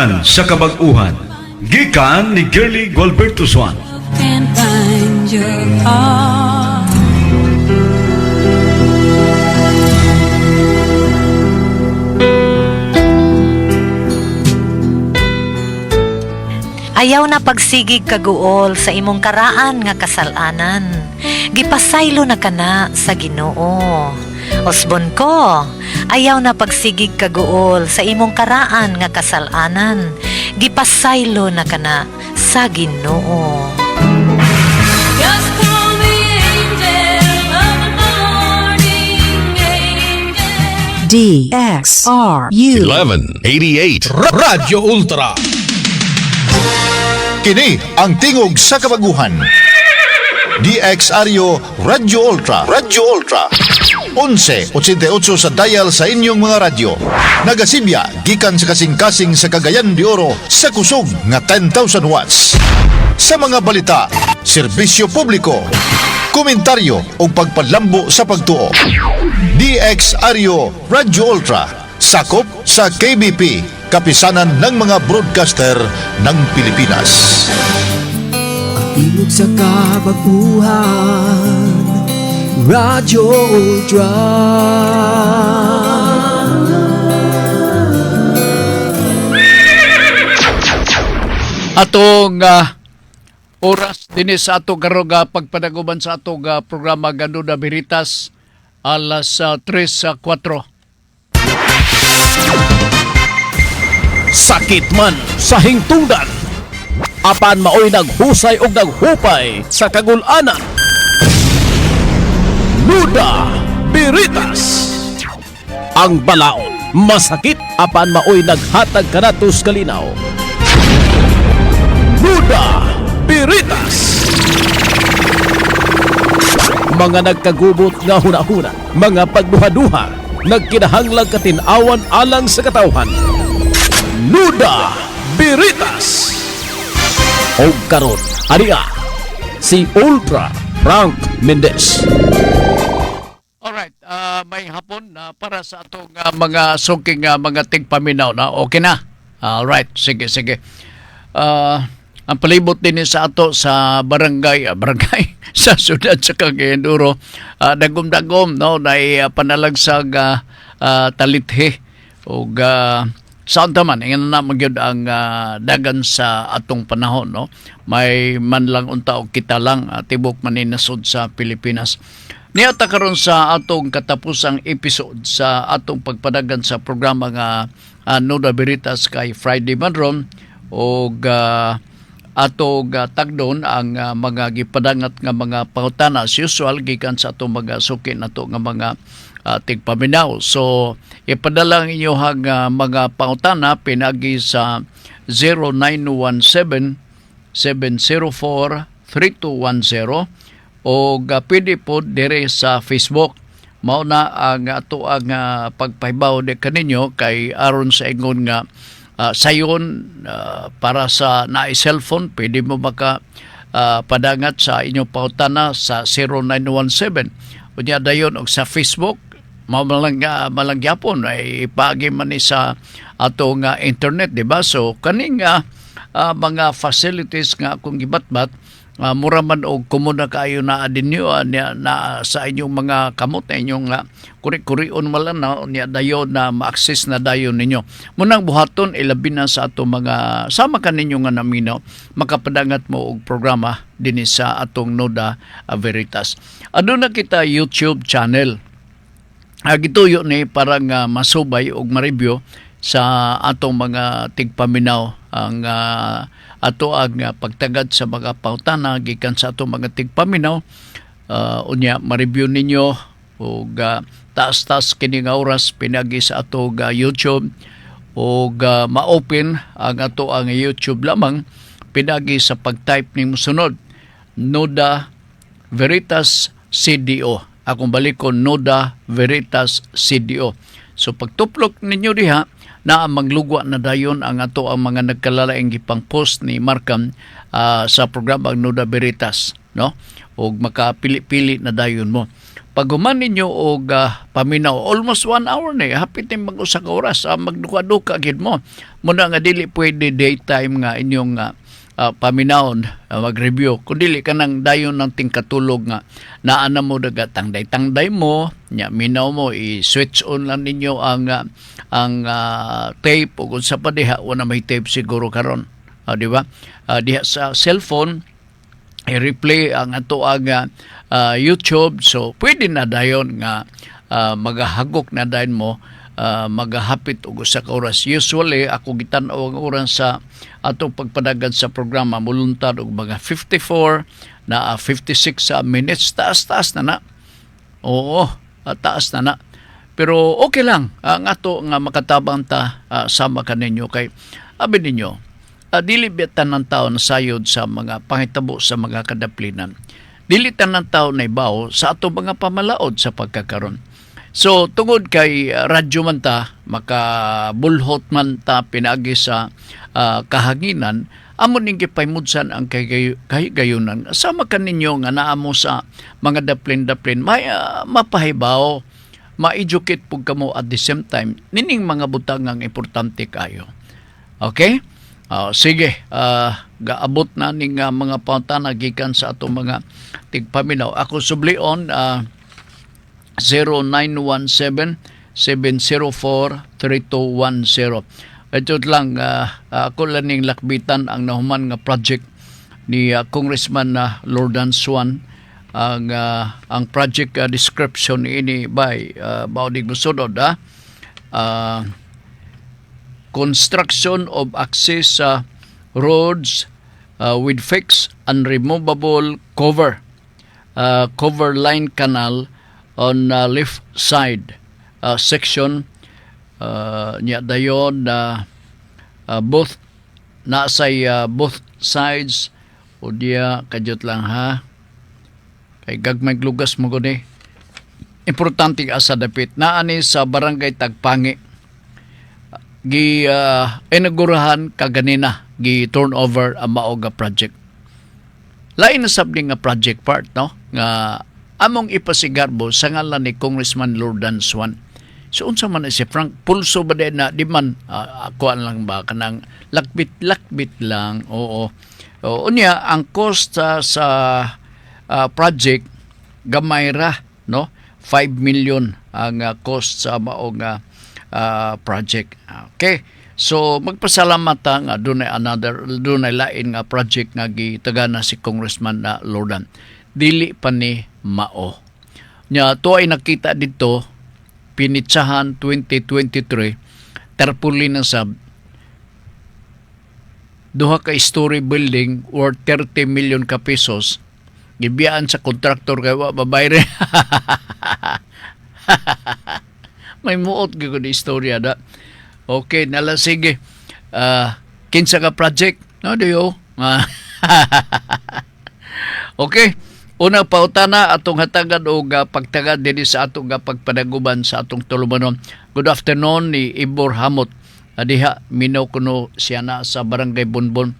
Gikan sa kabag-uhan. Gikan ni Girly Gualberto Swan. Can't find your heart. Ayaw na pagsigig kaguol sa imong karaan nga kasalanan. Gipasaylo na kana sa Ginoo. Osbon ko, ayaw na pagsigig kaguol sa imong karaan nga kasalanan. Gipasaylo na kana sa Ginoo. Just call me angel of the morning, angel. DXRU 1188. Radyo Ultra. Kini ang tingog sa kabaguhan. DXRU Radyo Ultra. Radyo Ultra. 1188 sa dial sa inyong mga radyo. Nagasibya gikan sa kasing-kasing sa Cagayan de Oro sa kusog nga 10,000 watts. Sa mga balita, serbisyo publiko, komentaryo o pagpalambo sa pagtuo. DXRU Radyo Ultra. Sakop sa KBP, kapisanan ng mga broadcaster ng Pilipinas. Tingog sa kabaguhan, Radyo Ultra. Atong oras din sa ato karong pagpadaguban sa atong programa Ganuda Veritas alas 3:04. Sakit man sa hingtungdan. Apan maoy naghusay og naghupay sa kagul-anan. Nuda Veritas. Ang balaod masakit apan maoy naghatag kanatos kalinaw. Nuda Veritas. Mga nagkagubot nga hunahuna, mga pagduha-duha, nagkinahanglang katinawan alang sa katawhan. Nuda Veritas. O karon, ania si Ultra Frank Mendez. Alright, may hapon para sa atong mga sungking mga tigpaminaw na okay na. Alright, sige. Ang palibot din sa ato sa barangay sa syudad sa Cagayan de Oro, dagom-dagom no na panalagsag talithe ug saan taman, ingin na magyod ang dagan sa atong panahon, no? May man lang unta o kita lang tibok maninasod sa Pilipinas. Niyata karon sa atong katapusang episode sa atong pagpadagan sa programa nga Nuda Veritas kay Friday Madron o atong tagdon ang mga gipadangat nga mga pangutana as usual gikan sa atong mga suki nato nga mga tigpaminaw. So, ipadala ang inyong mga pangutana pinagi sa 0917-704-3210 o pwede po dire sa Facebook. Mauna ang ato ang pagpahibaw de kaninyo kay aron sa ingon nga sayon para sa cellphone pwede mo maka padangat sa inyong pangutana sa 0917. Unya dayon og sa Facebook malangyapon ay ipagi man ni sa ato nga internet, di ba? So kaning mga facilities nga akong gibatbat mura man og komuna kaayo na adinyo na sa inyong mga kamot na inyong kuri-kurion wala na niya dayon na ma-access na dayon ninyo. Munang buhaton ilabi na sa ato mga sama kaninyo nga naminaw makapadangat mo og programa dinhi sa atong Nuda Veritas. Aduna kita YouTube channel. Gituyo ni parang masubay og ma-review sa atong mga tigpaminaw ang ato ang pagtagad sa mga pautana gikan sa atong mga tigpaminaw. Unya ma-review ninyo og taas-taas kini nga oras pinagi sa ato YouTube og ma-open ang ato ang YouTube lamang pinagi sa pag-type ning sunod Nuda Veritas CDO. Akong balik ko Nuda Veritas CDO. So pagtuplok ninyo diha na maglugwa na dayon ang ato ang mga nagkalalaing gipang post ni Markham sa programa Nuda Veritas, no? Og makapili-pili na dayon mo. pag human ninyo og paminaw, almost 1 hour na hapit na mag-usa ka oras, magduka-duka gid mo. Muna nga dili pwede daytime nga inyong paminawon, mag-review. Kung dili ka nang dayon ng tingkatulog nga, naana mo daga tangday-tangday mo, nya minaw mo, i-switch on lang ninyo ang tape, o kung sa pa diha, wala may tape siguro karon. Di ba? Diha sa cellphone, i-replay ang ato ang YouTube, so pwede na dayon nga magahagok na dayon mo, magahapit og usa ka oras. Usually ako gitan-aw ang oras sa atong pagpadagan sa programa muluntad og mga 54 na 56 minutes, taas na. Oo, taas na. Pero okay lang ang ato nga makatabang ta sama kaninyo kay abi ninyo. Dili bitan ng tao na sayod sa mga pangitabo sa mga kadaplinan. Dili tanang tao na ibaw sa ato mga pamalaod sa pagkakaron. So, tungod kay radyo man ta, makabulhot man ta pinagi sa kahanginan, amon ning gipaymudsan ang kahigayunan. Sama ka ninyo nga naamo sa mga daplin-daplin, may mapahibaw, ma-educate po kamo at the same time, nining mga butang ang importante kayo. Okay? Sige, gaabot na ning mga pangutana gikan sa atong mga tigpaminaw. Ako sublion, 0917-704-3210. Ito lang, ako lang ning lakbitan ang nahuman nga project ni Congressman Lordan Swan. Ang project description ini by Baudig Musodod, construction of access roads with fixed and removable cover line canal on left side section niya dayon both nasay both sides o diya kadyot lang ha kay gagmay lugas mo guni importante asa dapit naani sa barangay Tagpangi gi inaugurahan kaganina gi turnover ang maoga project. Lain na sabdi nga project part no nga among ipasigarbo sa ngalan ni Congressman Lordan Swan. So unsa man si Frank pulso ba na di man ako lang ba kanang lakbit lang. Oo. Unya ang cost sa project gamay ra no 5 million ang cost sa maoga project. Okay. So magpasalamat ta nga dunay lain nga project nga gitagana si Congressman na Lordan. Dili pa ni mao. Nya to ay nakita dito pinitsahan 2023 tarpaulin na sab duha ka story building worth 30 million ka pesos gibiyaan sa kontraktor kay wa babayre. May muot gyud di istorya da. Okay, nala sige. Kinsa ka project? No, diyo. Okay. Una pautana atong hatagan og pagtagad dinhi sa atong pagpadaguban sa atong tulumanon. Good afternoon ni Ibor Hamot. Diha minaw kuno siya na sa Barangay Bunbon.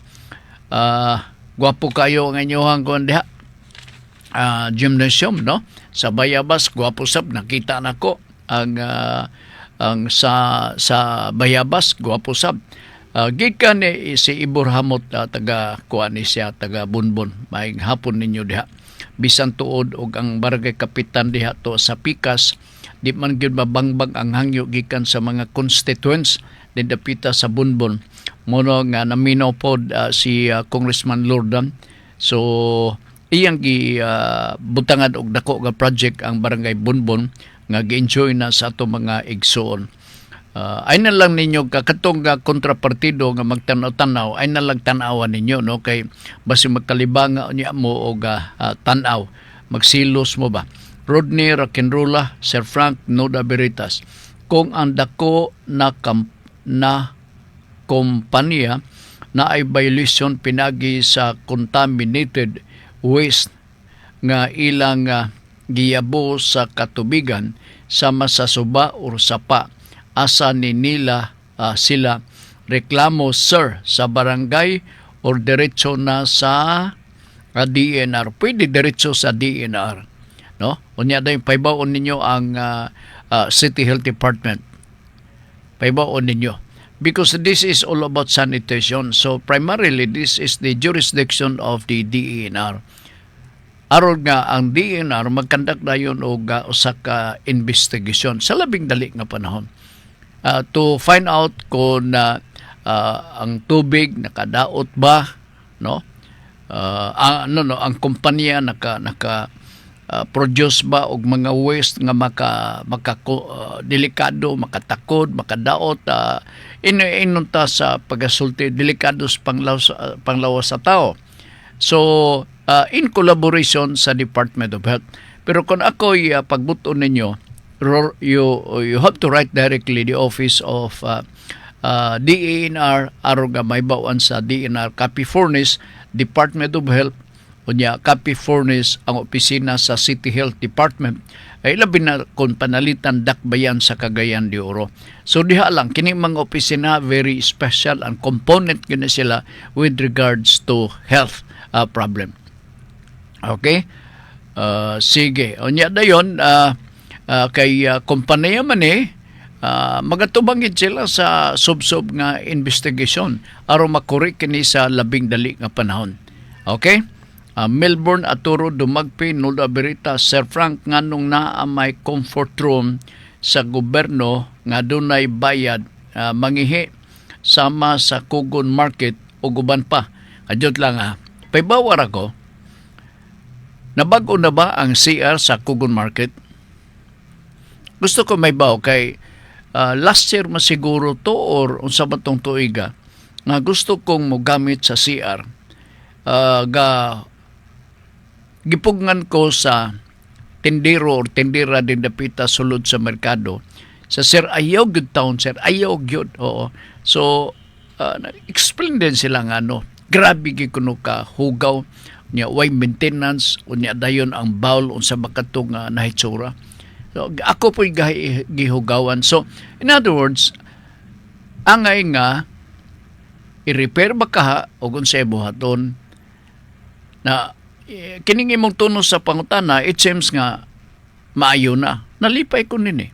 Gwapo kayo ang inyohang kon diha. Gymnasium no sa Bayabas, gwapo sab nakita nako ang sa Bayabas, gwapo sab. Gikan ni si Ibor Hamot taga kuan ni siya taga Bunbon. Maayong hapon ninyo diha. Bisan tuod og ang barangay kapitan diha to sa Pikas, di man gyud mabangbang ang hangyo gikan sa mga constituents ni dapita sa Bunbon. Mono nga naminaw pod si Congressman Lordan. So iyang butangan og dako nga project ang barangay Bunbon nga gi-enjoy na sa ato mga igsoon. Ay na lang ninyo kakatong kontrapartido nga magtanaw-tanaw ay na lang tanawan ninyo no kay basi magkalibang niya mo og tanaw magsilos mo ba. Rodney Rock'n'Rolla, Sir Frank Noda Veritas, kung ang dako na kompanya na ay violation pinagi sa contaminated waste nga ilang giyabo sa katubigan sama sa suba o sapa asa ni nila sila reklamo sir sa barangay or diretso na sa DNR. Pwede diretso sa DNR. no? Unya dayon paibaon ninyo ang City Health Department. Paibaon ninyo. Because this is all about sanitation. So primarily, this is the jurisdiction of the DENR. Aron nga ang DENR magkandak dayon og usa ka investigation sa labing dali nga panahon. To find out kung ang tubig nakadaot ba, no? Ang kumpanya naka produce ba og mga waste nga delikado, makatakod, makadaot, inunta sa pagasulti delikados panglawas sa tao. So in collaboration sa Department of Health. Pero kung ako pagbuton ninyo, you have to write directly the office of DENR aron nga may bawaan sa DENR copy furnace Department of Health unya copy furnace ang opisina sa City Health Department ay labi na kung panalitan dakbayan sa Cagayan de Oro. So diha lang kini mga opisina very special and component gina sila with regards to health problem. Okay? Sige. Unya dayon kay kompanya man magatubangid sila sa sub-sub nga investigation aron makorek kini sa labing dali nga panahon. Okay? Melbourne Aturo Dumagpi Nuda Berita Sir Frank nganong naa may comfort room sa gobyerno nga dunay bayad mangihi sama sa Kugon Market o guban pa. Adjot lang paibawar ako. Nabago na ba ang CR sa Kugon Market? Gusto ko may baw kay last year masiguro to or unsa ba tong tuiga nga gusto kong mogamit sa CR gipugngan ko sa tindero or tindera din dapita sulod sa merkado sa sir ayaw good town sir ayaw gyud oo so explain din sila nga grabe gi kuno ka hugaw nya way maintenance unya dayon ang bowl unsa makatong nahitsura. So, ako po'y gihugawan. So, in other words, angay nga, i-repair ba ka o kung sa buhaton na kining imong tunos sa pangutana, it seems nga maayo na. Nalipay ko nini.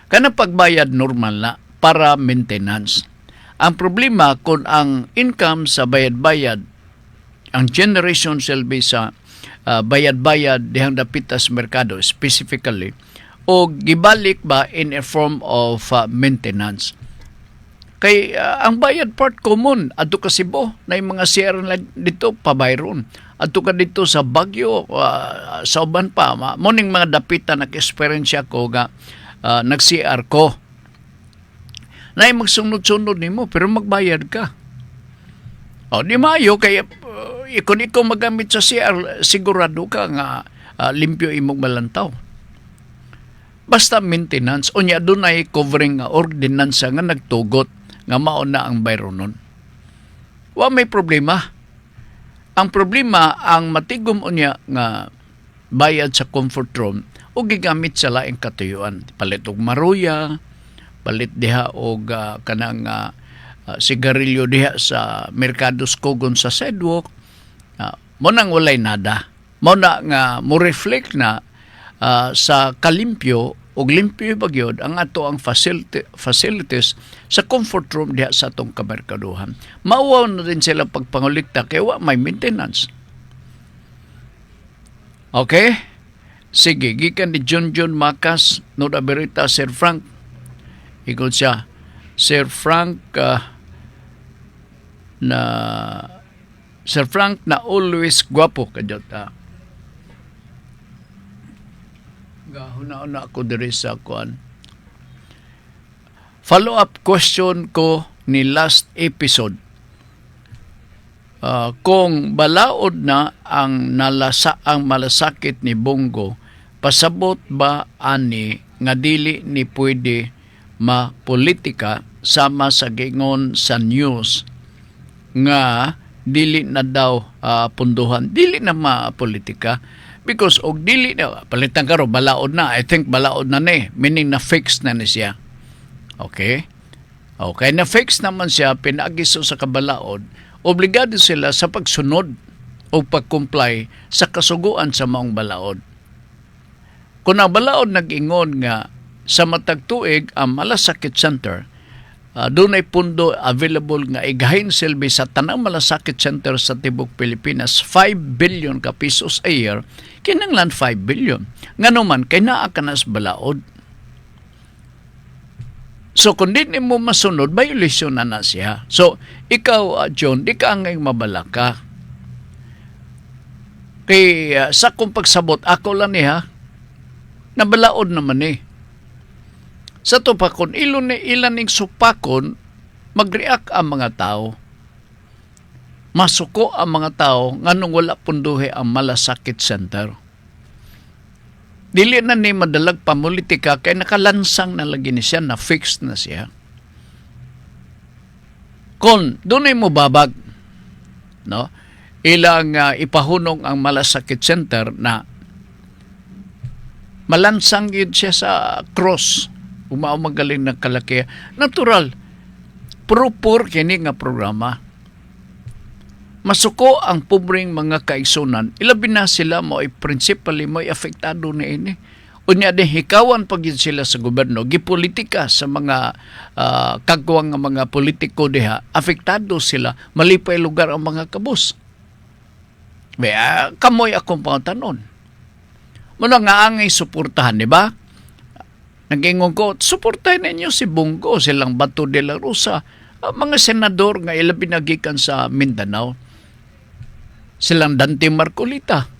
Kana pagbayad normal na para maintenance. Ang problema kung ang income sa bayad-bayad, ang generation shall be sa bayad-bayad dihang dapitas merkado specifically o gibalik ba in a form of maintenance. Kay ang bayad part common adto ka Cebu na yung mga CR dito pabayron. Adto ka dito sa Baguio sa uban pa morning mga dapitan nag-experience ko nga nag-CR ko. Na magsunod-sunod nimo pero magbayad ka. O di maayo kay kung ikaw magamit sa CR sigurado ka nga limpyo imong malantaw. Basta maintenance unya dunay covering ordinansa nga nagtugot nga mao na ang bayro nun. Wa may problema. Ang problema ang matigom unya nga bayad sa comfort room o gigamit sa laing katuyuan. Palit og maruya, palit diha og kanang sigarilyo diha sa Mercados Kugon sa sidewalk. Mo nang walay nada. Mo na nga mo reflect na sa kalimpyo og limpyo bagyod ang ato ang facilities sa comfort room diha sa atong kamerkaduhan. Mauwaw na din sila pagpangulikta kay wa may maintenance. Okay? Sige, gikan ni John Macas, Nuda Berita, Sir Frank. Ikot siya. Sir Frank na always gwapo kadiyot. Gahuna-una ako diri sa kuan. Follow-up question ko ni last episode. Kung balaod na ang malasakit ni Bongo, pasabot ba ani nga dili ni pwede mapolitika sama sa gingon sa news nga dili na daw punduhan, dili na mapolitika because og dili na palitan karo balaod na, I think balaod na ni, meaning na fix na ni siya. Okay, na fix naman siya, pinagiso sa kabalaod, obligado sila sa pagsunod o pag-comply sa kasuguan sa maong balaod. Kung ang balaod nag-ingon nga sa matag tuig ang Malasakit Center, doon ay pundo available nga igahin silbi sa tanang Malasakit Center sa Tibok Pilipinas 5 billion ka pesos a year, kinanglan 5 billion. Nga naman, kay naa ka na sa balaod. So, kung di mo masunod, violation na siya. So, ikaw, John, di ka angay mabalaka. Kay sa kong pagsabot, ako lang niya, nabalaod naman eh. Sa to pa kung ilan ning supakon, mag-react ang mga tao. Masuko ang mga tao nganong wala punduhe ang Malasakit Center. Dili na ni madalag pamulitika kay nakalansang na lagi ni siya, na fixed na siya. Kung doon ay mo babag, no? Ilang ipahunong ang Malasakit Center na malansang yun siya sa cross. Magaling na kalaki. Natural. Proper kini nga programa. Masuko ang pobring mga kaigsunan. Ilabi na sila mo ay principally mo apektado na ini. Unya din hikawan pag sila sa gobyerno. Gipolitika sa mga kagwang mga politiko diha. Apektado sila. Malipay lugar ang mga kabus. Kamoy akong pangatanon. Muna nga angay suportahan, di ba? Nag-ingon ko, suportahin ninyo si Bongo, silang Bato de la Rosa, mga senador nga ilabi nagikan sa Mindanao, silang Dante Marcolita.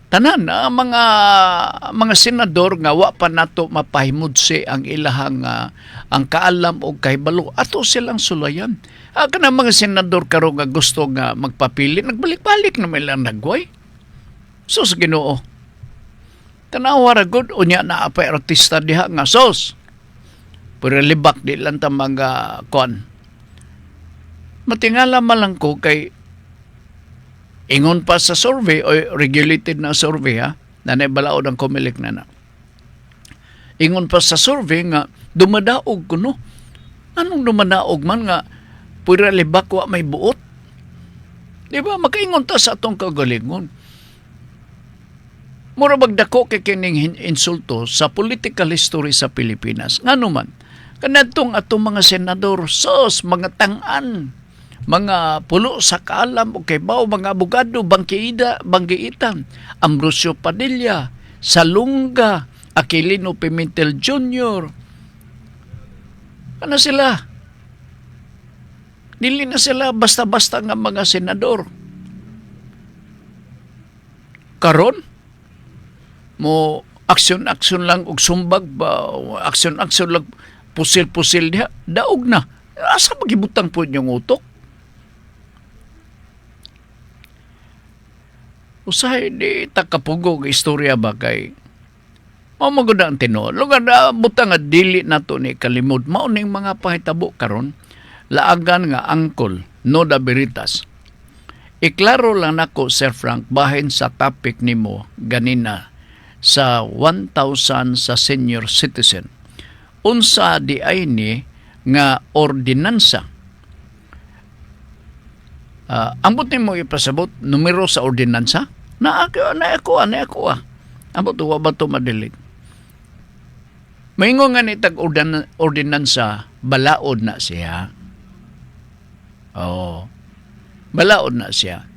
Tanan, mga senador nga wa pa nato mapahimudsi ang ilahang ang kaalam o kahibalo, ato silang sulayan. Kana mga senador karon nga gusto nga magpapili, nagbalik-balik na may lang nagway. Sus Ginoo. Tanawa ra gud unya na apay artista diha nga sos. Pero libak di lang ta mga kon. Matingala man lang ko kay ingon pa sa survey o regulated na survey ha, na balaod ang Comelec na. Ingon pa sa survey nga dumadaog kuno. Anong dumadaog man nga pura libak wa may buot? Di ba makaingon ta sa atong kagalingon. Mura magdako kay kining insulto sa political history sa Pilipinas. Ngano man, kanadtong atong mga senador, sos, mga tangan, mga pulo sa kaalam, okay ba, mga abogado, banggiitan, Ambrosio Padilla, Salunga, Aquilino Pimentel Jr. Ano sila? Dili na sila basta-basta nga mga senador. Karon, mo aksyon-aksyon lang og sumbag ba, aksyon-aksyon lang pusil-pusil diha, daog na. Asa magibutang po yung utok? Usahay di takapugog istorya ba kay maguda ang tino. Lugar na butang nga dili nato ni kalimod. Mauning mga pahitabo karon laagan nga angkol Noda Veritas. Iklaro lang nako, Sir Frank, bahin sa topic nimo ganina sa 1,000 sa senior citizen. Unsa di ay ni nga ordinansa. Ambot ni mo ipasabot numero sa ordinansa? Na ako. Ambot wa ba to madilig? Maingon nga ni tag ordinansa, balaod na siya. Oh. Balaod na siya.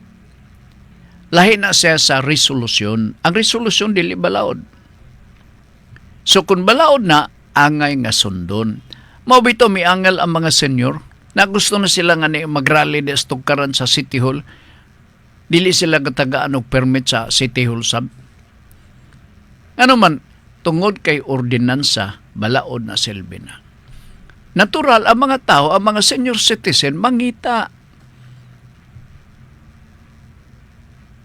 Lahi na siya sa resolusyon. Ang resolusyon dili balaod. So kung balaod na, angay nga sundon. Mabito miangal ang mga senior na gusto na sila nga mag-rally de stugkaran sa City Hall. Dili sila gatagaan og permit sa City Hall sab. Ano man, tungod kay ordinansa, balaod na silbi na. Natural, ang mga tao, ang mga senior citizen, mangita.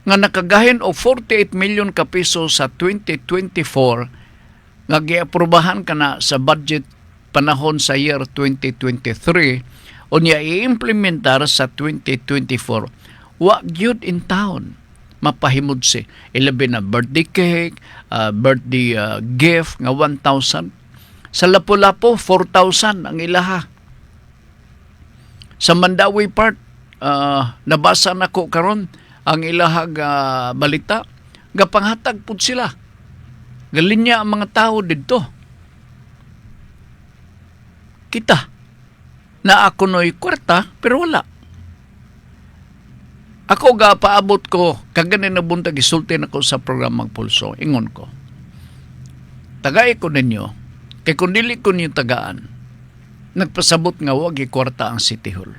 Nga nakagahin og 48 million ka piso sa 2024 nga giaprubahan kana sa budget panahon sa year 2023 unya i-implementar sa 2024 wa gyud in town mapahimod si ilabi na birthday cake, birthday gift nga 1,000 sa Lapu-Lapu 4,000 ang ilaha. Sa Mandawi Park nabasa nako karon ang ilahag balita, gapanghatag pud sila Galinya ang mga tao dito. Kita na ako no'y kwarta, pero wala. Ako ga paabot ko, kaganin na buntag isulti na ko sa programang Pulso. Ingon ko. Tagay ko ninyo, kay kung dili ko ninyo tagaan, nagpasabot nga wag ikwarta ang City Hall.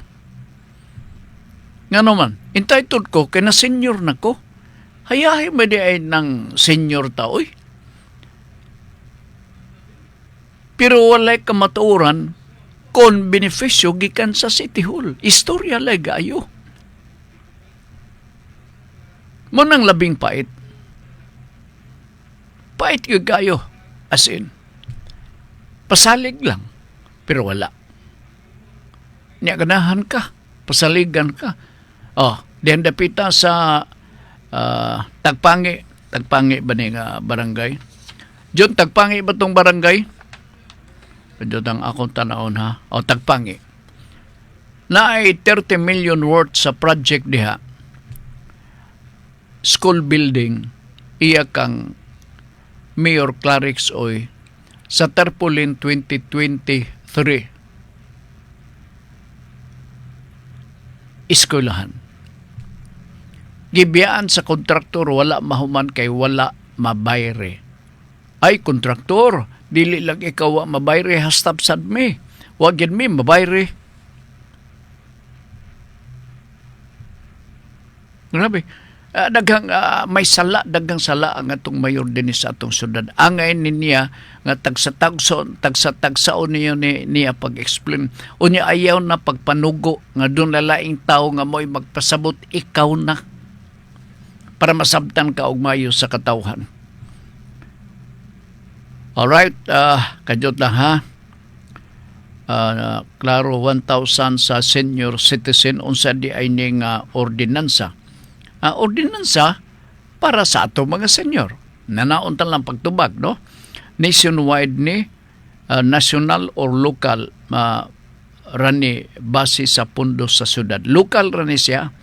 Nga naman, entitled ko, kay na senior na ko. Hayahay ba di ay ng senior taoy? Pero walay kamatuoran kon benepisyo gikan sa City Hall. Istorya lay gayo. Munang labing pait. Pait yung gayo. As in, pasalig lang. Pero wala. Niya ganahan ka. Pasaligan ka. Oh, diyan dapita sa Tagpangi. Tagpangi ba ni nga barangay? Diyon, Tagpangi ba tong barangay? Diyon ang akong tanawon ha. O, Tagpangi. Na ay 30 million worth sa project diha. School building. Iya kang Mayor Clarix Oy sa Tarpaulin 2023. Eskwelahan. Gibiyaan sa kontraktor wala mahuman kay wala mabayre. Ay kontraktor, dili lang ikaw wa mabayre hastab sad me. Wa gyud mi mabayre. Grabe. May sala, daghang sala ang atong mayor din sa atong syudad. Angay niya nga tagsa-tagsaon niya pag-explain. Unya ayaw na pagpanugo nga doon lalaing tao nga mo'y magpasabot, ikaw na. Para masabtan ka og mayo sa katawhan. Alright, kadyot lang ha. Klaro, 1,000 sa senior citizen, unsa di ay ning ordinansa. Ordinansa para sa ato mga senior. Nanauntan lang pagtubag, no? Nationwide ni national or local rani base sa pundo sa syudad. Local rani siya.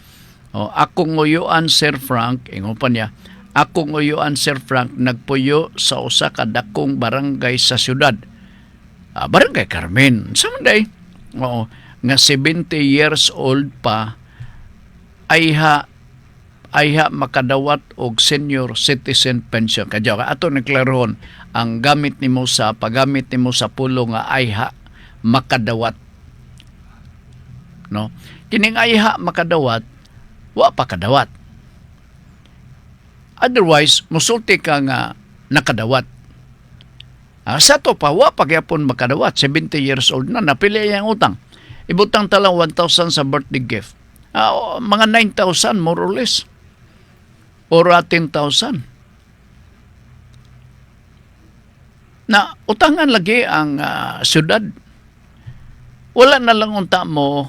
Akong nguyuan Sir Frank, ingon pa niya, akong nguyuan Sir Frank nagpuyo sa usa ka dakong barangay sa syudad. Barangay Carmen. Samanday, nga 70 years old pa ayha makadawat og senior citizen pension. Kadyo ka ato nagklarohon ang gamit nimo sa paggamit nimo sa pulo nga ayha makadawat. No? Kining ayha makadawat wa pa kadawat. Otherwise, musulti ka nga nakadawat. Sa to pa, wa pa gyapon makadawat. 70 years old na, napili ang utang. Ibutang talang 1,000 sa birthday gift. Mga 9,000 more or less. Or 10,000. Na utangan lagi ang syudad. Wala na lang unta mo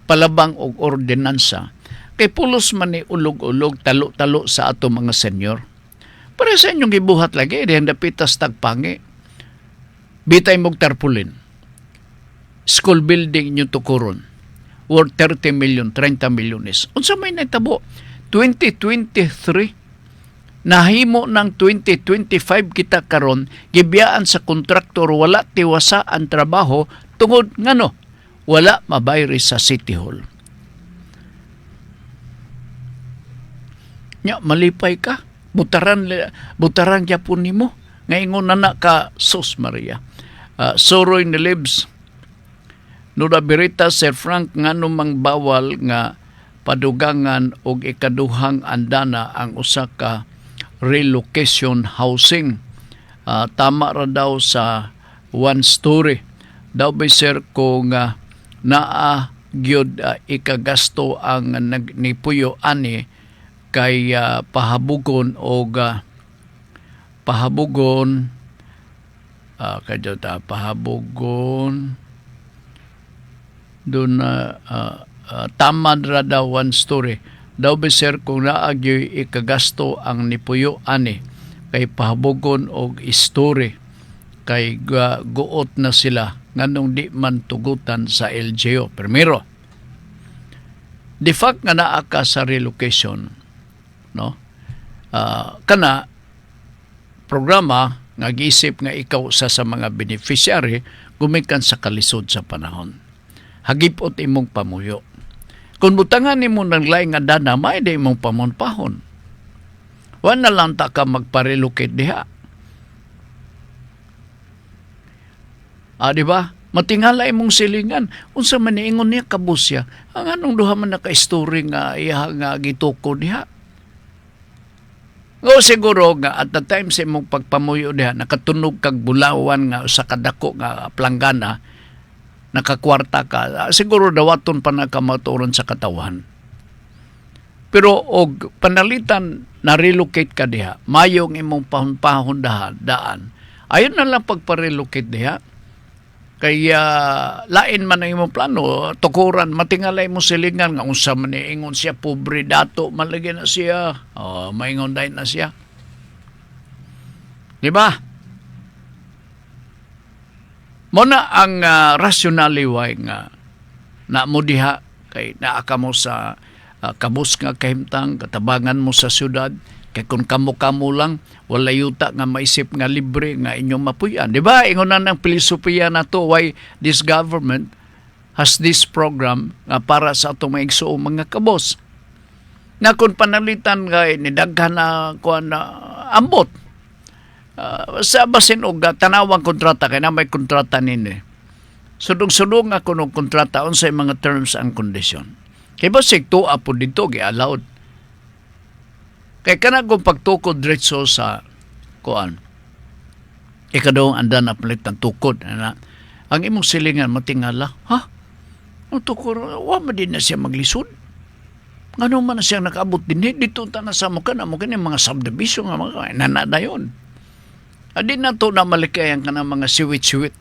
palabang og ordinansa. Kay pulos man ni ulog-ulog, talo-talo sa ato mga senior. Para sa inyong gibuhat lagi, diyan dapitas Tagpangi. Bitay mong Tarpaulin. School building nyo tukuron. Worth 30 million, 30 milyones. Unsa may natabo? 2023. Nahimo ng 2025 kita karon, gibiyaan sa kontraktor wala tiwasa ang trabaho tungod ngano wala mabayri sa City Hall. Nya malipay ka, butaran gyapon nimo. Ngayon na ka sus Maria. Soroy ni Libs. No nabirita Sir Frank ngano mang bawal nga padugangan og ikaduhang andana ang usa ka relocation housing. Tama ra daw sa one story. Daw by sir kung naa gyud ikagasto ang nagnipuyo ani kay pahabugon og pahabugon doon tamad ra daw one story. Daw ba sir kung naagyoy ikagasto ang nipuyo ani kay pahabugon og story kay guot na sila nganong di man tugutan sa LGU. Primero, the fact nga naa ka sa relocation, no? Kana programa nga giisip nga ikaw sa mga beneficiary gumikan sa kalisod sa panahon. Hagipot imong pamuyo. Kung butangan nimo ng laing nga dana, may da imong pamunpahon. Wa na lang ta ka magpa-relocate diha. Di ba? Matingala imong silingan. Unsa man niingon niya kabusya. Ang anong duha man naka-story nga iya nga gituko diha. O siguro nga at the time sa imong pagpamuyo diha nakatunog kag bulawan nga sa kadako nga planggana nakakwarta ka, siguro dawaton pa na kamaturon sa katawan. Pero og panalitan na relocate ka diha, mayong imong pahon daan. Ayon na lang pagpa-relocate diha. Kaya lain man ang imong plano, tukuran matingalay mo silingan nga unsa man ingon siya pobre dato malagi na siya. Maingon dai na siya. Di ba? Muna ang rationally why nga na mo diha kay naa ka mo sa kabus nga kahimtang katabangan mo sa syudad kay kung kamo lang wala yuta nga maisip nga libre nga inyong mapuyan. Di ba? Ingon na ng filosofiya na to why this government has this program nga para sa atong maigsuong mga kabos. Na kung panalitan kay nidaghan na kuan na ambot. Sa basin og tanawang kontrata kay na may kontrata nini. Sudong-sudong ako ng kontrata unsay mga terms and condition. Kay basig tuwa po dito gi-allowed. Kay kana kung pagtukod diretso sa kuan. Ikadong andan na palit ng tukod na ang imong silingan matingala. Ang tukod wa man din na siya maglisod. Ngano man na siya nakaabot din dito ta na sa mo kani mga subdivision nga mga nanadayon. Di na to na malikayan ka ng mga siwit-siwit.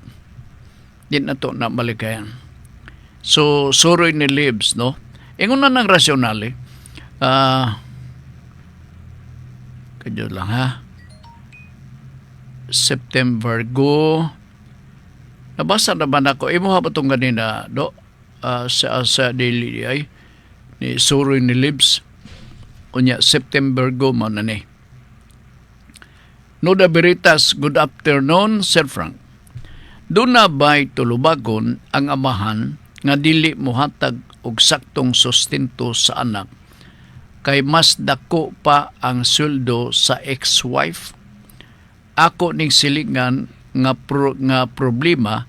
Di na to na malikayan. So, suroy ni Libs, no? Ingon na ng rasyonali. Kadyo lang, ha? September go. Nabasa naman ako. Imo ha ba itong ganina, do? Sa daily ay ni suroy ni Libs. Kunya, September go mo na ni. Noda Veritas, good afternoon, Sir Frank. Doon na ba'y tulubagon ang amahan nga dili mohatag og saktong sustento sa anak kay mas dako pa ang sweldo sa ex-wife? Ako ning silingan nga problema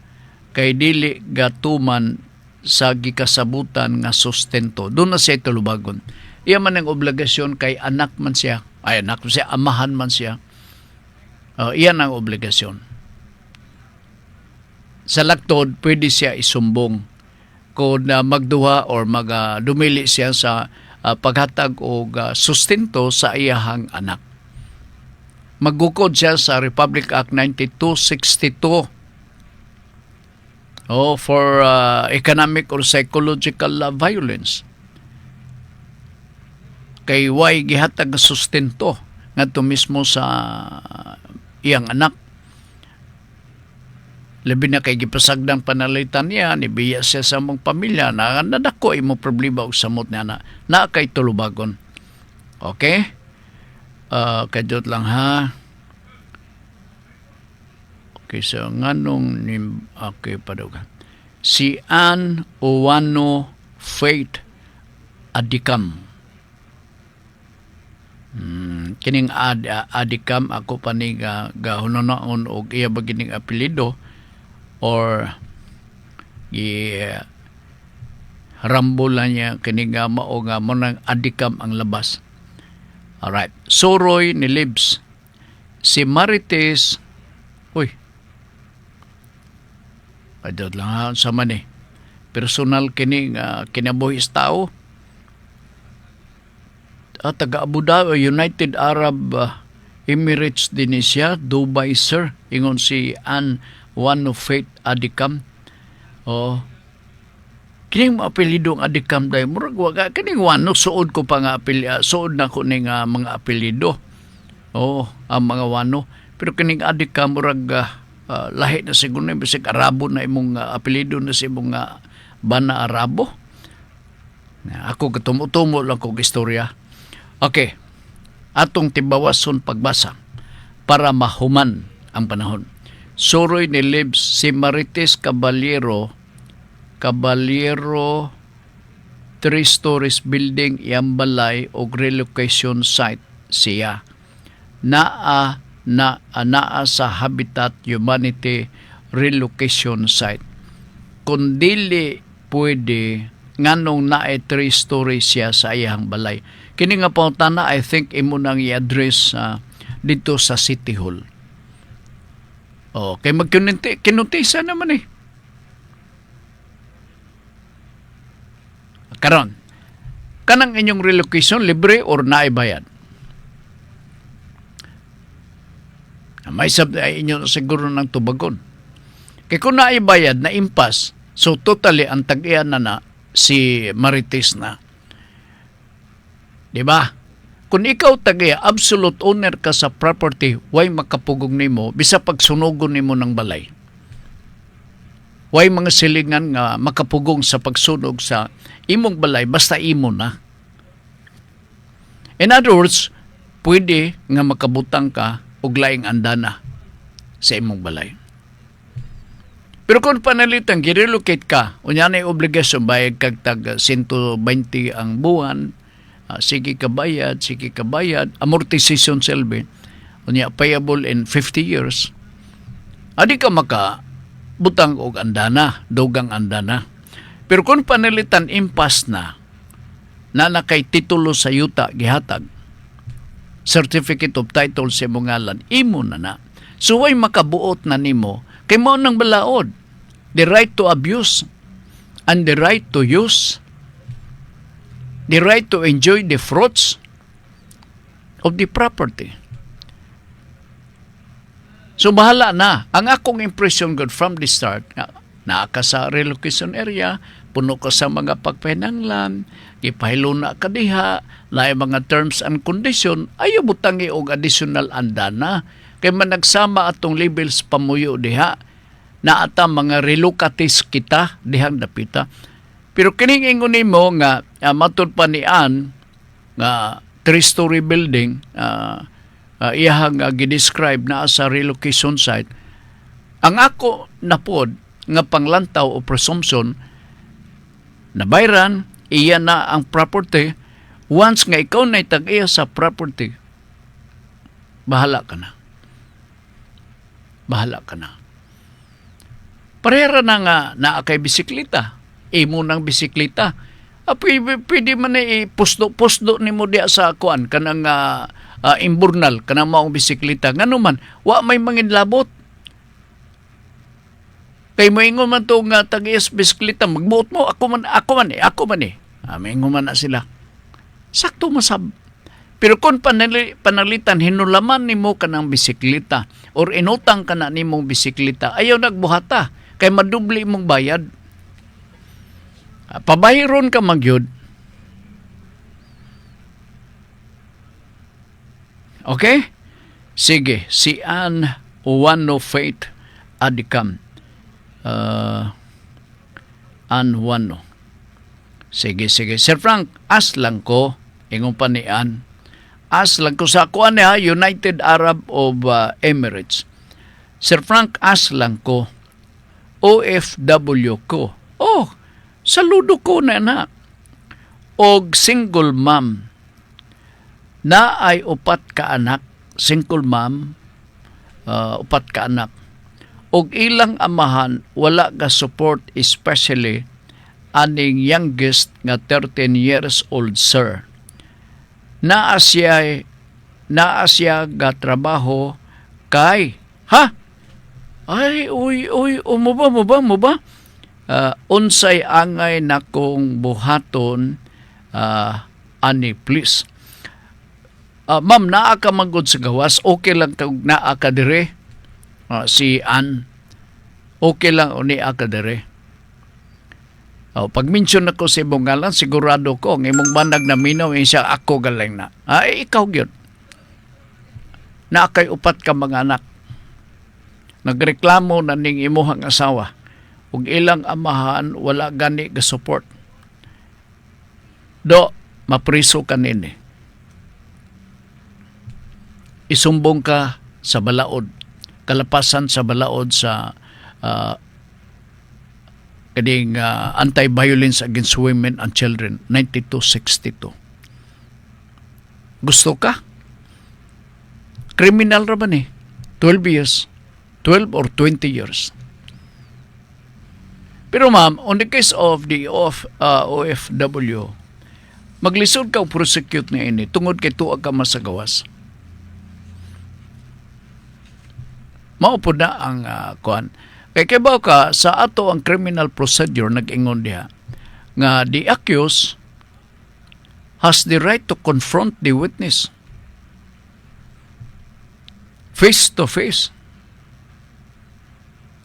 kay dili gatuman sa gikasabutan nga sustento. Doon na siya tulubagon. Iya man ang obligasyon kay anak man siya. Ay anak man siya, amahan man siya. Iyan ang obligasyon. Sa laktod, pwede siya isumbong kung magduha or dumili siya sa paghatag o sustento sa iyahang anak. Maggukod siya sa Republic Act 9262 for economic or psychological violence. Kay way gihatag sustento ngadto mismo sa iyang anak. Labi na kay gipasagdang panalitan niya, nibiya siya sa mong pamilya, na nadako imo problema og samot niya na kay tulubagon. Okay? Kadot lang ha. Okay, so nganong okay pa daw ka. Si Ann Owano Faith Adikam. Kining Adikam ako pa ni gahunonaon og iya ba kining apelyido or rambulan niya kining mao nga mo nang Adikam ang labas. Alright. Soroy ni Libs. Si Marites adot lang ha sa man personal kining kinabuhis tao. Taga Abu Dhabi, United Arab Emirates din siya, Dubai sir, ingon si Ann One of Faith Adikam. Kining apelyido ang Adikam dahil murag waga, kining wano, suod ko pa nga suod na ko ning mga apelyido. Ang mga wano. Pero kining Adikam murag lahi na siguro na, bisig Arabo na imong apelyido na si imong bana Arabo. Ako katumutumo lang kong istorya. Okay, atong tibawason pagbasa. para mahuman ang panahon. Suroy ni Libs si Marites Caballero 3 stories building iyang balay o relocation site siya. Naa sa Habitat Humanity relocation site. Kung dili pwede nganong naay 3 stories siya sa iyang balay. Kini nga pangutana, I think imo nang i-address dito sa City Hall. Kay kinutisa naman eh. Karon, kanang inyong relocation libre or naibayad? May ay inyo siguro ng tubagon. Kaya kung naibayad na impas, so totally ang tag-iyan na si Marites na. Diba? Kung ikaw tag-iya, absolute owner ka sa property, way makapugong nimo, bisa pagsunugon nimo ng balay. Way mga silingan nga makapugong sa pagsunog sa imong balay, basta imo na. In other words, pwede nga makabutang ka og laing andana sa imong balay. Pero kung panalitan, girelocate ka, unya na obligasyon bayad kag tag 120 ang buwan, sige kabayad, amortization selbe, unya payable in 50 years, adi ka maka butang og andana, dugang andana. Pero kung panalitan impas na nakay titulo sa yuta gihatag, certificate of title sa imong ngalan, imo na. So way makabuot na nimo kay mao nang balaod, the right to abuse and the right to use, the right to enjoy the fruits of the property. So bahala na. Ang akong impression good from the start, naa ka sa relocation area, puno ka sa mga pagpahinanglan, ipahilo na ka diha, laay mga terms and condition, ayaw butangi og additional andana. Kay man nagsama atong labels pamuyo diha, na ata mga relocatis kita dihang dapita. Pero kining ingon nimo nga matud pa ni Ann nga 3-story building iyahang gidescribe na sa relocation site. Ang ako napod nga panglantaw o presumption na bayran iya na ang property. Once nga ikaw na tag-iya sa property, bahala ka na. Parehara na nga naa kay bisikleta. Imo ng bisikleta. Pwede man na pusdo ni mo diya sa kuan kanang imburnal, kanang maong bisikleta. Ngano man, wa may mangin labot. Kay moingon man to nga tag-iyas bisikleta, magbuot mo, ako man eh. Moingon man na sila. Sakto masab. Pero kung panalitan, hinulaman ni mo kanang bisikleta or inutang ka na ni mong bisikleta, ayaw nagbuhata. Kay madubli mong bayad. Pabahiron ka magyod. Okay? Sige, si Ann Wano Faith Adikam. Ann Wano. Sige. Sir Frank, as lang ko, ingon pa ni Ann, as lang ko sa kuan niya, United Arab of Emirates. Sir Frank, as lang ko, OFW ko. Saludo ko na. Og single mom. Na ay 4 ka anak. Single mom, 4 ka anak. Og ilang amahan, wala ka support, especially aning youngest nga 13 years old, sir. Naa siya ga trabaho kay, Ay, mo ba? Unsay angay na kong buhaton, ani, please. Ma'am, naa ka manggod sa gawas, okay lang kag naa ka dire. Si Ann, okay lang uni ka dire. Pag mention ako sa imong ngalan, sigurado ko, ang imong bandag na minaw, siya ako galing na. Ikaw gyud. Na kay 4 ka mga anak. Nagreklamo na ning imuhang asawa. Ug ilang amahan, wala gani ga support. Mapriso ka nini. Isumbong ka sa balaod, kalapasan sa balaod sa kading Anti-Violence Against Women and Children 9262. Gusto ka? Criminal ra ba ni? 12 years, 12 or 20 years. Pero ma'am, on the case of the OFW, maglisod ka o prosecute na ini tungod kay tuwa ka masagawas. Mao po na ang kuan. Kay kibaw ka sa ato ang criminal procedure nag-ingon diha nga the accused has the right to confront the witness face to face.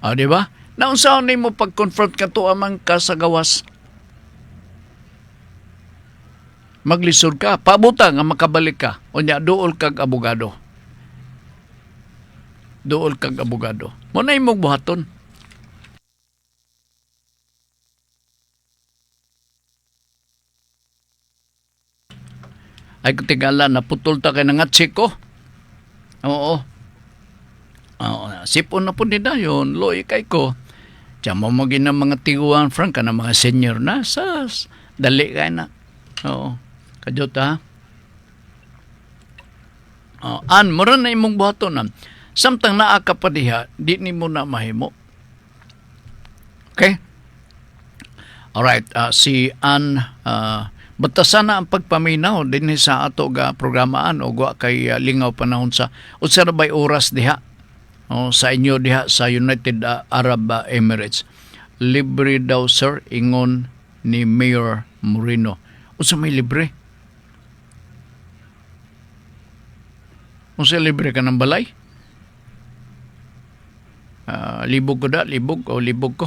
Di ba? Naunsaon ni mo pag-confront ka to amang kasagawas. Maglisod ka, pabuta nga makabalik ka. O niya, dool kag abogado. Dool kag abogado. Muna imong buhaton. Ay kutingala, naputol ta kay nangatsik ko. Oo. Sipon na po nila yun. Loy kay ko. Diyan mo maging ng mga tiguan, Frank, ka na mga senior na. Dali ka na. Oo. Kadyot ha. Mura na imong buhaton. Samtang naa ka pa diha, di ni mo na mahimo. Okay? Alright. Si Ann, batasan na ang pagpaminaw din sa ato ga programaan o kay lingaw panahon sa unsa na bay oras diha. Sa inyo diha sa United Arab Emirates. Libre daw sir, ingon ni Mayor Moreno. Unsa may libre? Unsa libre ka ng balay? Libog ko da, libog ko.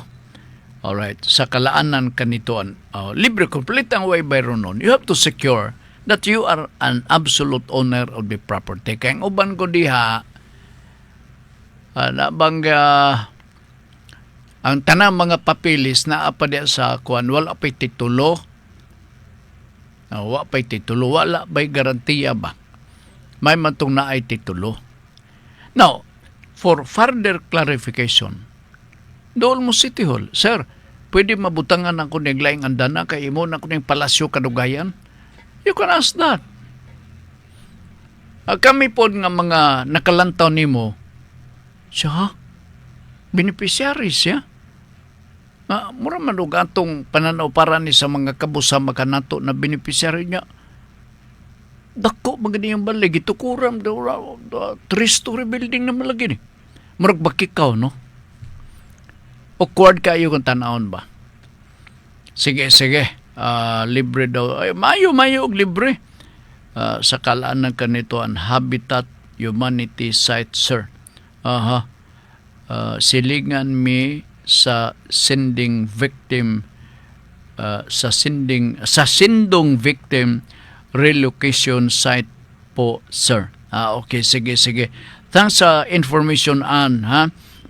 Alright, sa kalaanan kanituan, libre complete ang way by ronon. You have to secure that you are an absolute owner of the property. Kaya ang uban ko diha, ang tanang mga papilis na apadya sa kuan, wala pa'y titulo. Wala pa'y titulo. Wala pa'y garantiya ba? May matong na ay titulo. Now, for further clarification, doon mo City Hall, sir, pwede mabutangan ako ng laing andana kay imo na ko ng palasyo kadugayan? You can ask that. Kami po nga mga nakalantaw nimo, siya, beneficiary siya. Mura man og atong pananaw para ni sa mga kabusa makanato na beneficiary niya. Dako magani yung balay, gitukuram daw 3-story building naman lagi ni. Murag bakikaw, no? Awkward kayo kung tanawon ba? Sige. Libre daw. Ay, mayo og libre. Sa kalaanan kanito ang Habitat Humanity Site, sir. Silingan mi sa sending victim sa sindong victim relocation site po, sir. Okay, sige. Thanks sa information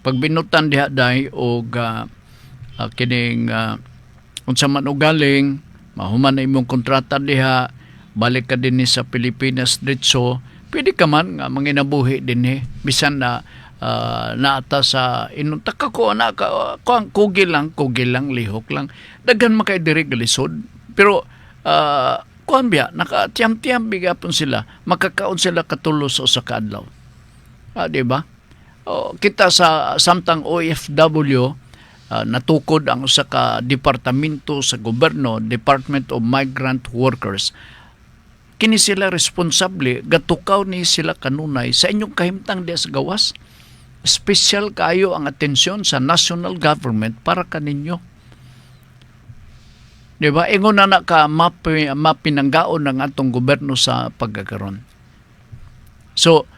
pag binutan diha day og kining unsa man og galing mahuman na imong kontrata diha, balik ka din sa Pilipinas diretso, pwede ka man nga manginabuhi dinhi bisan na naata sa inong taka ko na kugil lang lihok lang daghan makay diri galisod pero kuan biya nakatiyam-tiyam bigapon sila makakaon sila katulos sa kaadlaw. Di ba? Kita sa samtang OFW natukod ang usa ka departamento sa gobyerno, Department of Migrant Workers. Kini sila responsable, gatukaw ni sila kanunay sa inyong kahimtang diya sa gawas. Special kayo ang atensyon sa national government para kaninyo. Diba? Ingon na ka mapinanggaon ng atong gobyerno sa pagkakaroon. So,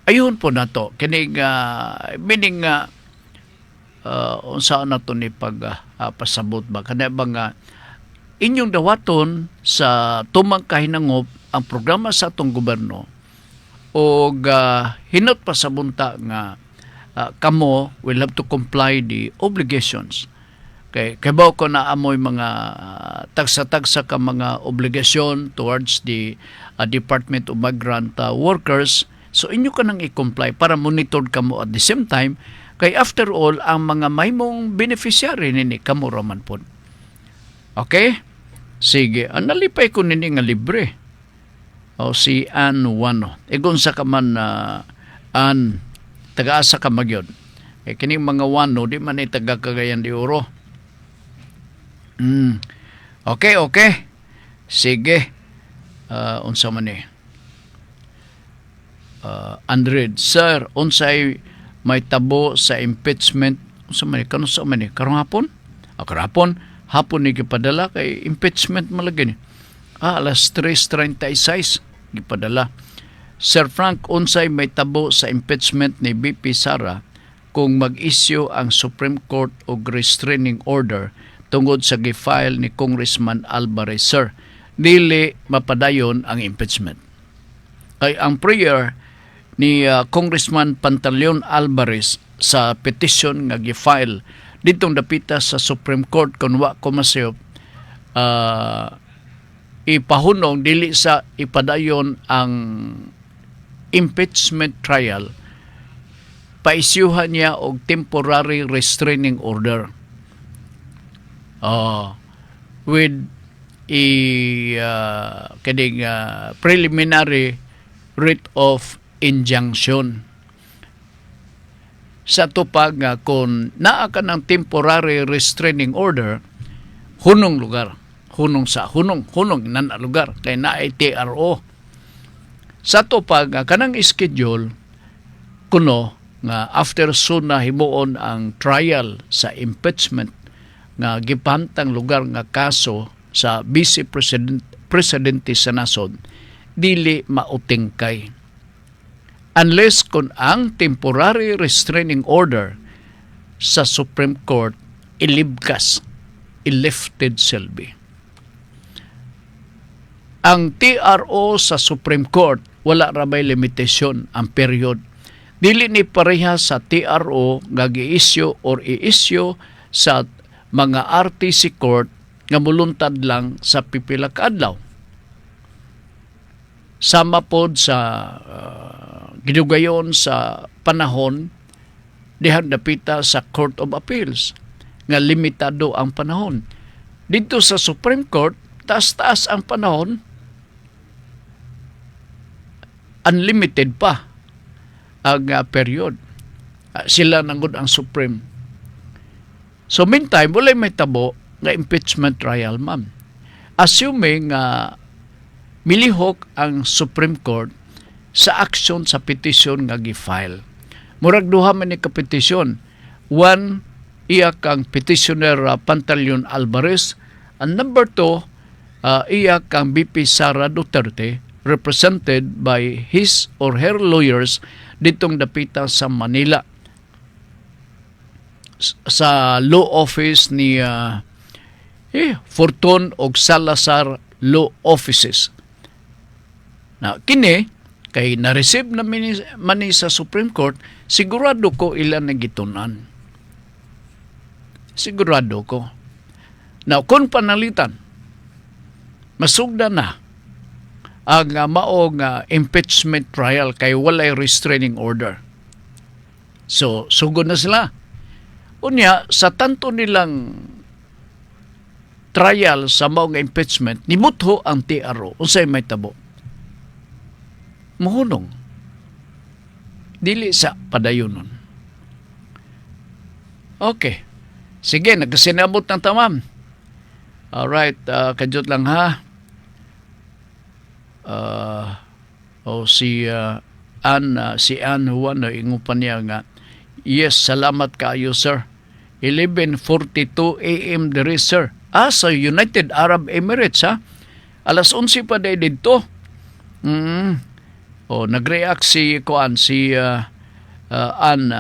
ayun po na to. Kining meaning unsaan na to ni pasabot ba? Kana ba nga inyong dawaton sa tumang kahinangop ang programa sa atong gobyerno o hinot pa sa bunta nga kamo will have to comply the obligations. Kay bawo ko na amoy mga tagsa-tagsa ka mga obligasyon towards the Department of Migrant Workers So inyo ka nang i-comply para monitored ka mo at the same time kay after all ang mga maymong beneficiary nini kamo raman pod. Okay? Sige, nalipay ko nini nga libre. O si Ann Wano. Egon sa ka man Ann, taga-asa ka magyod. Kining mga Wano, di man ay taga Cagayan de Oro. Okay. Sige. Unsa man ni? Andred, sir, unsay may tabo sa impeachment? Unsa man ni? Kano sa man ni? Karong hapon? Karong hapon ni gipadala kay impeachment malagi ni. Alas 3:36 gipadala. Sir Frank, unsay may tabo sa impeachment ni BP Sara kung mag-issue ang Supreme Court og restraining order tungod sa gifile ni Congressman Alvarez, sir. Dili mapadayon ang impeachment. Kay ang prayer ni Congressman Pantaleon Alvarez sa petition nga gifile ditong dapita sa Supreme Court kung wa ko masayop ipahunong dili sa ipadayon ang impeachment trial, paisyuhan niya og temporary restraining order with preliminary writ of injunction. Sa tupag nga kung naa ka ng temporary restraining order, hunong lugar, hunong nan lugar kay naay TRO. Sa tupag nga kanang schedule kuno nga after soon na himuon ang trial sa impeachment nga gipantang lugar nga kaso sa Vice Presidente sa nasod, dili mautingkay unless kung ang temporary restraining order sa Supreme Court ilibkas, lifted selby. Ang TRO sa Supreme Court wala ra may limitasyon ang period. Dili ni pareha sa TRO nga gi-issue or i-issue sa mga RTC court nga muluntad lang sa pipila ka adlaw. Sama pod sa gidugayon sa panahon dihan dapita sa Court of Appeals nga limitado ang panahon. Dito sa Supreme Court, taas-taas ang panahon, unlimited pa ang period. Sila nanggod ang Supreme. So meantime, wala may tabo nga impeachment trial, ma'am. Assuming milihok ang Supreme Court sa action sa petition nga gi-file. Murag duha man ni ka-petition. One, iya kang petitioner Pantaleon Alvarez. And number two, iya kang BP Sara Duterte, represented by his or her lawyers ditong dapita sa Manila sa law office ni Fortun og Salazar Law Offices. Na kini kay na-receive na mani sa Supreme Court, sigurado ko ilan na gitunan. Sigurado ko. Now, kung panalitan, masugda na ang maong impeachment trial kay walay restraining order. So, sugod na sila. Unya, sa tanto nilang trial sa maong impeachment, nimutho ang TRO. Unsay may tabo? Muhunong. Dili sa padayonon. Okay. Sige, nagkasinabot ng tamam. Alright, kadyot lang ha. Si Ann Juan ingupan niya nga, yes, salamat kayo sir. 11:42 AM diri sir. Sa United Arab Emirates ha. Alas 11 pa day dito. Nag-react si Ann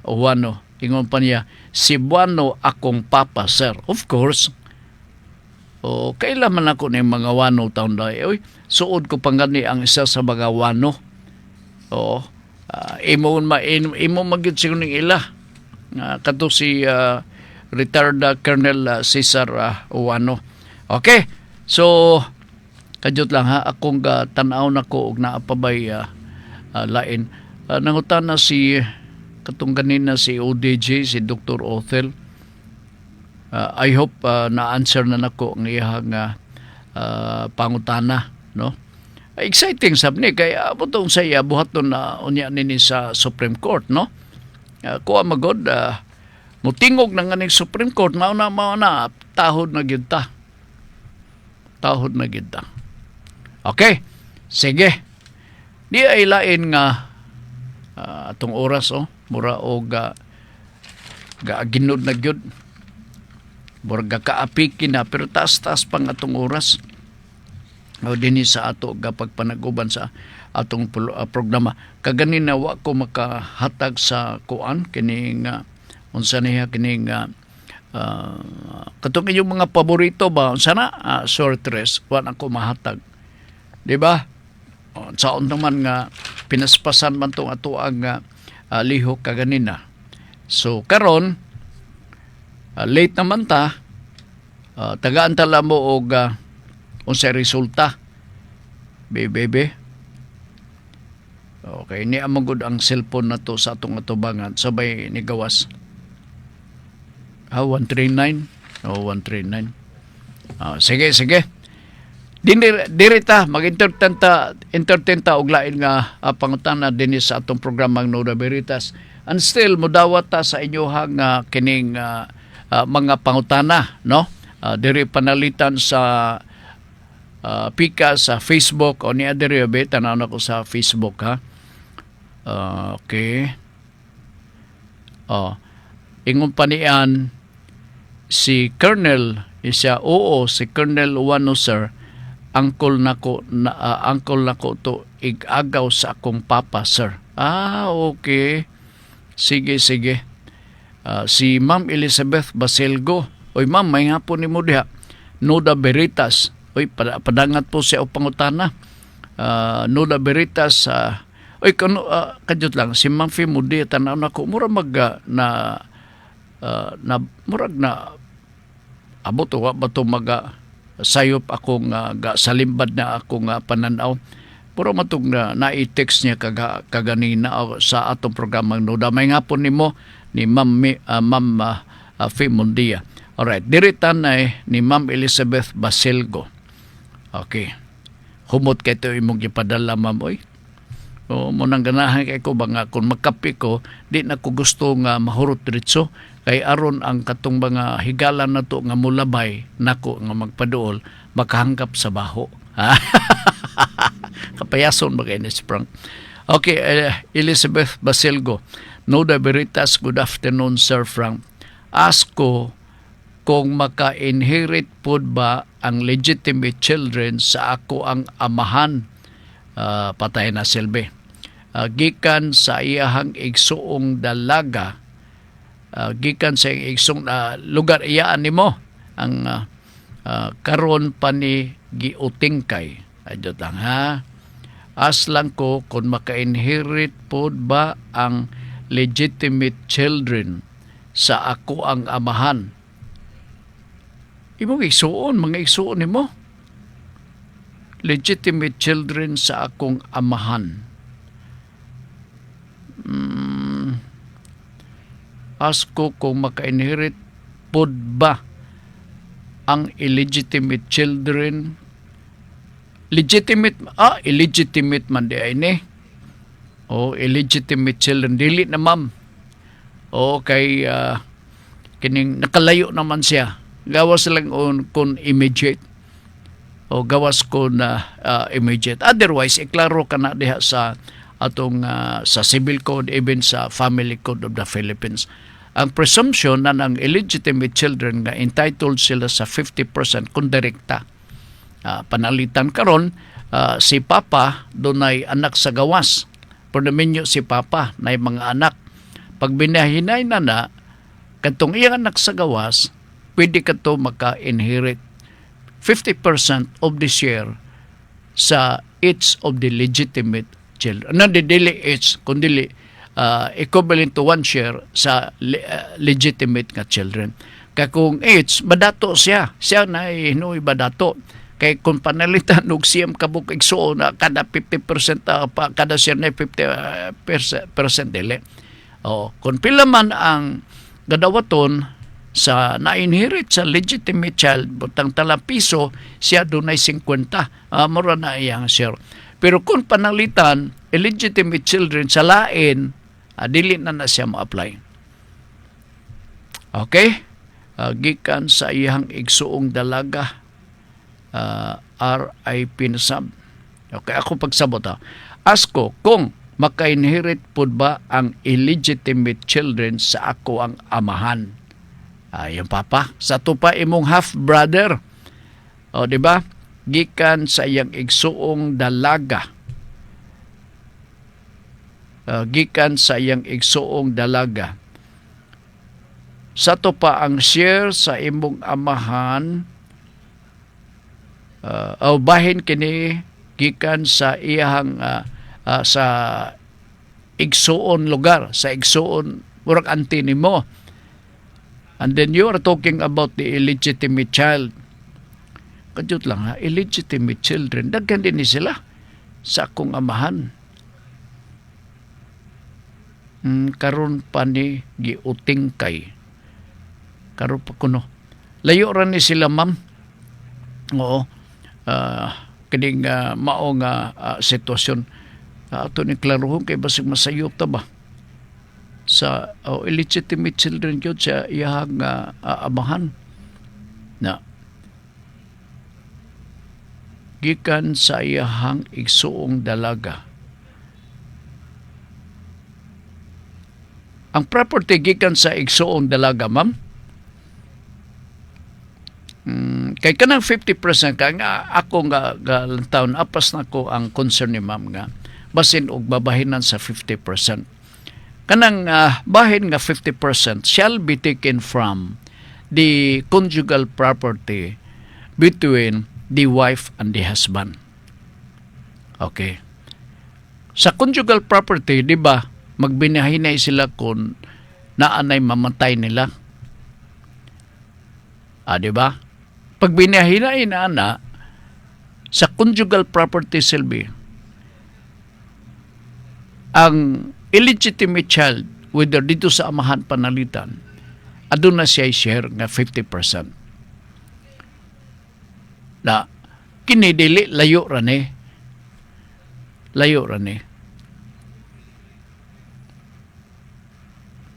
Juan ingon pa niya, si Buano akong papa sir. Of course. Kailan man ako ng mga wano taon na suod ko pang gani ang isa sa mga wano. Imo magid siguro ng ila. Kato si retired Colonel Cesar Wano. Okay. So, kadyot lang ha. Akong tanaw na ko og naapabay lain. Nangutan na si katong ganina si ODJ, si Dr. Othel. I hope na-answer na nako ang iyang pangutana, no? Exciting sab ni kay abotong saya buhaton na unya nini sa Supreme Court, no? Kuha magod mutingog na nga ning Supreme Court mao na tahod na gyud ta. Tahod na gyud ta. Okay. Sige. Di ay lain nga atong oras mura og ginod na gyud. Mura kaapikin na pero taas-taas pang atong oras. O dinhi sa ato kapag panaguban sa atong programa. Kaganina wa ko makahatag sa kuan kining unsa niya kining katong inyong mga paborito ba unsa na short dress wa na ko mahatag. Di ba? Saon naman nga pinaspasan man tong ato ang lihok kaganina. So karon late naman ta tagaan tala mo og unsa resulta. Bebe. Okay, ni amagod ang cellphone na to sa atong atubangan sabay ni gawas. 139. 139. Sige. Dirita mag-entertain ta og lain nga pangutana dinhi sa atong programang Nuda Veritas. And still modawat ta sa inyohang kining mga pangutana, no? Diri panalitan sa pika sa Facebook o niya diri be tanaw na ko sa Facebook ha. Okay. Ingon pa niyan si Colonel si Colonel Wano sir, angkol nako to igagaw sa akong papa sir. Okay. Sige. Si Ma'am Elizabeth Baselgo. Oy ma'am, may nga po ni mo diha. Nuda Veritas. Oy, padangat po siya o pangutana. Nuda Veritas. Kadyot lang. Si Ma'am Fimudi, tanaw na ko. Murag na abot o ba ito sayop akong salimbad na akong pananaw. Puro matong na-text niya kaganina sa atong programang Nuda. May nga po ni mo ni Ma'am Fimundia. Alright, diritan na ni Ma'am Elizabeth Baselgo. Okay. Humot kay ito imong gipadala, ma'am. Oy. Munang ganahan kay ko ba nga kung magkapi ko, di na ko gusto nga mahurot diretso. Kay aron ang katong mga higalan na to nga mulabay nako nga magpaduol, makahangkap sa baho. Kapayason ba kayo ni Sprang? Okay, Elizabeth Baselgo. Nuda Veritas, good afternoon, Sir Frank. Ask ko kung maka-inherit po ba ang legitimate children sa ako ang amahan, patay na Silbe. Gikan sa iyahang igsuong dalaga, gikan sa igsong lugar iyaan nimo ang karon pa ni giutingkay. Ayun lang ha. As lang ko kung maka-inherit po ba ang legitimate children sa ako ang amahan. Imong igsuon, mga igsuon nimo. Legitimate children sa akong amahan. Ask ko kung maka-inherit pod ba ang illegitimate children. Illegitimate man di ay ni. Illegitimate children. Dili na ma'am. Kay kining nakalayo naman siya. Gawas lang kung immediate. Gawas ko na immediate. Otherwise, iklaro ka na diha sa atong sa Civil Code, even sa Family Code of the Philippines. Ang presumption na ng illegitimate children nga entitled sila sa 50% kung direkta. Panalitan karon si Papa dunay anak sa gawas. Pordaminyo si Papa nay mga anak. Pag binahinay na katong iyang anak sa gawas, pwede ka to maka-inherit 50% of the share sa each of the legitimate children. Dili each, kundi equivalent to one share sa legitimate nga children. Kaya kung each, badato siya. Siya na hinuy badato. Kay kung panalitan og siyam kabuk igsuon na kada 50% pa kada share na 50% dili. Kung pila man ang gadawaton sa na-inherit sa legitimate child butang piso, siya dunay 50 mura na iyang share. Pero kung panalitan illegitimate children sa lain, dili na siya ma-apply. Okay? Gikan sa iyang igsuong dalaga, RIP na sab. Okay, ako pagsabot Ask ko, kung maka-inherit po ba ang illegitimate children sa ako ang amahan? Yung papa, sa tupa imong half-brother. Di ba? Gikan sa iyang igsuong dalaga. Gikan sa iyang igsuong dalaga. Sa to pa ang share sa imong amahan bahin kini gikan sa iyang sa igsuon lugar, sa igsuon murag auntie nimo. And then you are talking about the illegitimate child. Kadyot lang illegitimate children, daghan din ni sila sa akong amahan. Karon pa ni giuting kay karon pa kuno. Layo ra ni sila, ma'am. Oo. Kining mao nga sitwasyon. Ato ni klarohon kay basig masayop ta ba sa illegitimate children gyud sa iyang amahan na gikan sa iyang igsuong dalaga. Ang property gikan sa igsuong dalaga, ma'am, kay kanang 50% ka nga ako nga taon apas na ko ang concern ni ma'am nga basin og babahinan sa 50%. Kanang bahin nga 50% shall be taken from the conjugal property between the wife and the husband. Okay. Sa conjugal property, di ba, magbinahinay sila kung naanay mamatay nila. Di ba? Pag binahinay na sa conjugal property, Silby, ang illegitimate child, whether dito sa amahan panalitan, aduna siya share nga 50%. Na kinidili layo rani. Layo rani.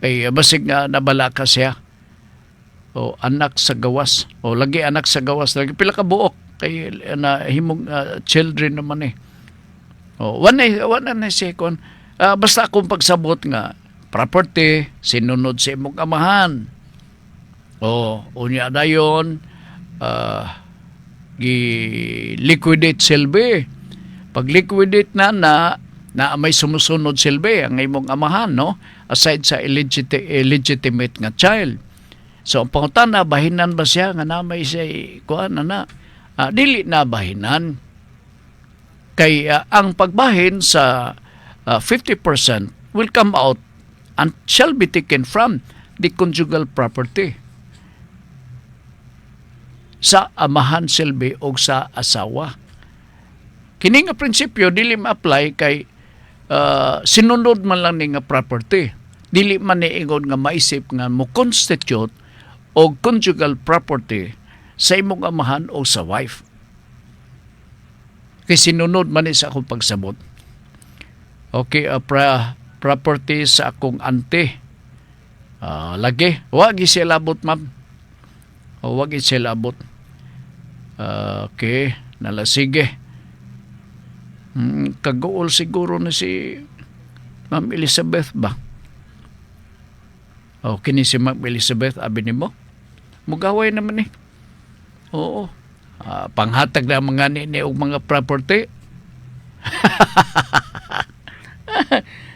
Kay basig nga nabala ka siya. O anak sa gawas. O lagi anak sa gawas. Lagi pila ka buok. Kay na himong children naman eh. O wana na siya kon. Basta akong pagsabot nga property sinunod sa imong amahan. O unya dayon gi-liquidate silbi. Pag liquidate na may sumusunod silbi ang imong amahan, no? Aside sa illegitimate nga child. So ang pangutana, bahinan ba siya nga na may siya kuan na? Dili na bahinan. Kay ang pagbahin sa 50% will come out and shall be taken from the conjugal property sa amahan silbi o sa asawa. Kini nga prinsipyo dili ma-apply kay sinunod man lang ni nga property. Dili man niingon nga maisip nga mo constitute o conjugal property sa imong amahan o sa wife. Kay sinunod man ni sa akong pagsabot. Okay, property sa akong auntie. Lagi, wag siya labot, ma'am. O wag siya labot. Okay, nalasige. Kagool siguro na si Ma'am Elizabeth ba? O, kini si Ma'am Elizabeth, abi ni mo? Mugaway naman eh. Oo. Panghatag na mga nini o mga property.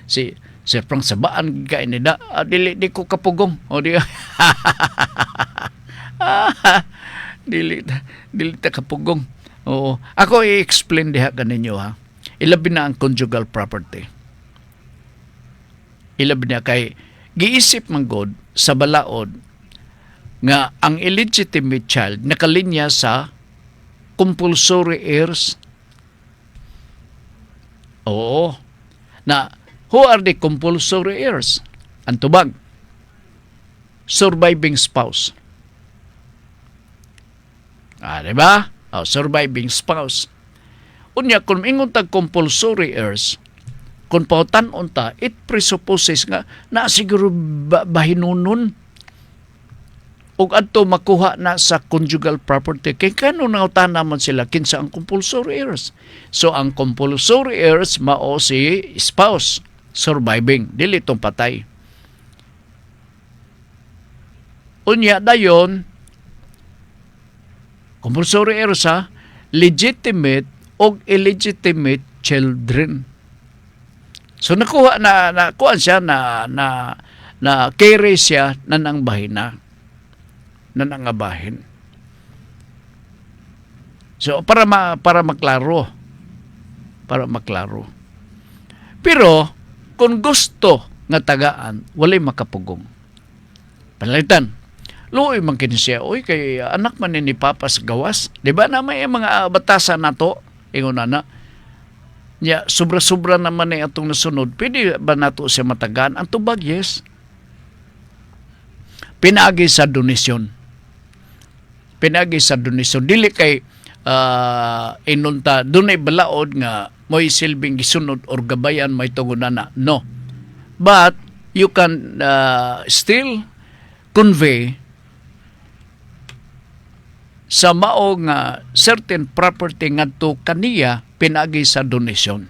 si Frank sabaan ka inida. Dili ko kapugong. O di dili ta kapugong. Oo. Ako i-explain diha kaninyo ha. Ilabi na ang conjugal property. Ilabi na kay giisip man god sa balaod nga ang illegitimate child nakalinya sa compulsory heirs? Oo. Na, who are the compulsory heirs? Ang tubag, surviving spouse. Diba? Surviving spouse. Unya, kung ingon tag compulsory heirs, kung pautan unta, it presupposes nga na siguro bahinunon ug adto makuha na sa conjugal property. Kay kano nangutan naman sila kinsa ang compulsory heirs. So, ang compulsory heirs mao si spouse, surviving, dili tong patay. Unya dayon, compulsory heirs legitimate o illegitimate children. So nakuha nakuha siya na carry siya nanang bahina. Nanangabahin. So para maklaro. Para maklaro. Pero kung gusto nga tagaan, walay makapugong. Panalitan. Luoy man kini siya, oy kay anak man ni Papa sa gawas. Di ba na may mga batasan nato, ingon na. Ya, sobra-sobra naman ni atong nasunod. Pwede ba nato siya matagaan? Ang tubag, yes. Pinaagi sa donasyon. Pinaagi sa donasyon. Dili kay inunta, dunay balaod nga mo'y silbing gisunod or gabayan may tungunan na. No. But, you can still convey sa mao nga certain property ngadto kaniya pinagi sa donasyon.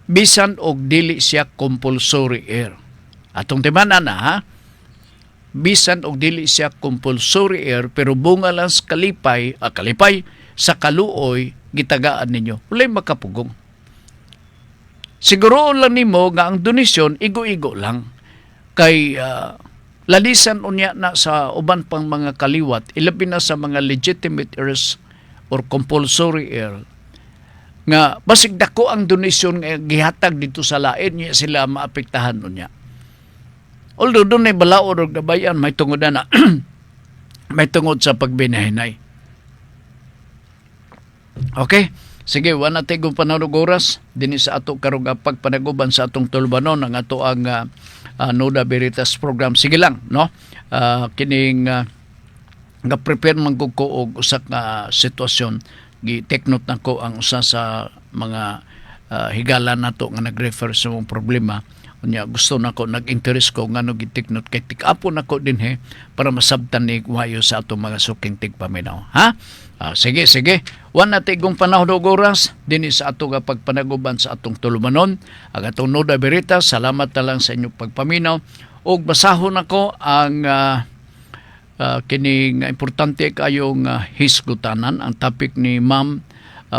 Bisan og dili siya compulsory heir. Atong timanan na ha. Bisan og dili siya compulsory heir pero bunga lang sa kalipay sa kaluoy gitagaan ninyo. Walay makapugong. Siguro lang nimo nga ang donasyon igo-igo lang kay lalisan unya na sa uban pang mga kaliwat, ilabi na sa mga legitimate heirs or compulsory heir, nga basig dako ang donasyon nga gihatag dito sa lain, niya sila maapektahan unya. Although doon ay balaod o gabayan, may tungod na may tungod sa pagbinahinay. Okay? Sige, wala tigong pananog oras, din sa ato karong pagpanaguban sa atong tulbanon, ang ato ang Nuda Veritas program. Sige lang, no? Kining nga-prepare man ko og usa ka sitwasyon. Gi-take note na ko ang usa sa mga higala nato nga nag-refer sa mong problema. Unya gusto na ko, nag-interest ko nga no gi-take note kay tik-apo na ko din para masabtan ni wayo sa atong mga suking tigpaminaw. Ha? Sige. Wan na tigong panahon og oras din sa ato nga pagpanaguban sa atong tulumanon. Ang atong Nuda Veritas, salamat na lang sa inyong pagpaminaw. Og basahon ako ang kining importante kayong hisgutanan, ang topic ni Ma'am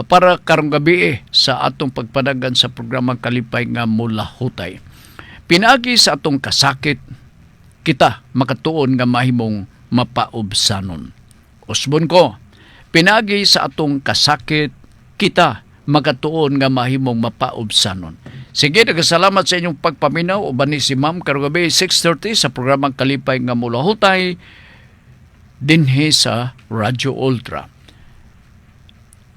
para karong gabi sa atong pagpadagan sa programang Kalipay nga Mula Hutay. Pinaagi sa atong kasakit, kita makatuon nga mahimong mapaubsanon. Usbon ko, pinagi sa atong kasakit, kita magatuon nga mahimong mapaubsanon. Sige, nagasalamat sa inyong pagpaminaw. Uban ni si Ma'am karong gabi 6:30 sa programang Kalipay nga Mula Hutay dinhi sa Radyo Ultra.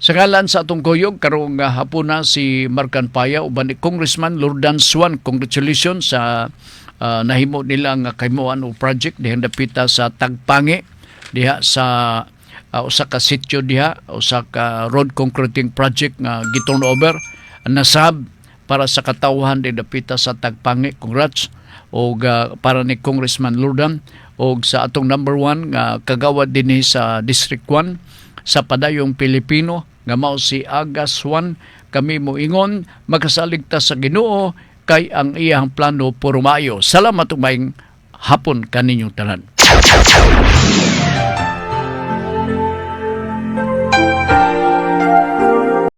Sa ngalan sa atong kuyog karong hapon na si Marcan Paya uban ni Congressman Lordan Swan. Congratulations sa nahimo nila nga kaymoan o project diha dapita sa Tagpangi diha sa usa ka sitio diha, usa ka road concreting project nga giturn over nasab para sa katawhan diha dapita sa Tagpangi. Congrats og para ni Congressman Lordan og sa atong number 1 nga kagawad dinhi sa District 1 sa padayong Pilipino nga mao si Agas Juan. Kami mo ingon makasaligtas sa Ginoo kay ang iyang plano puro maayo. Salamat ug maayong hapon kaninyong tanan.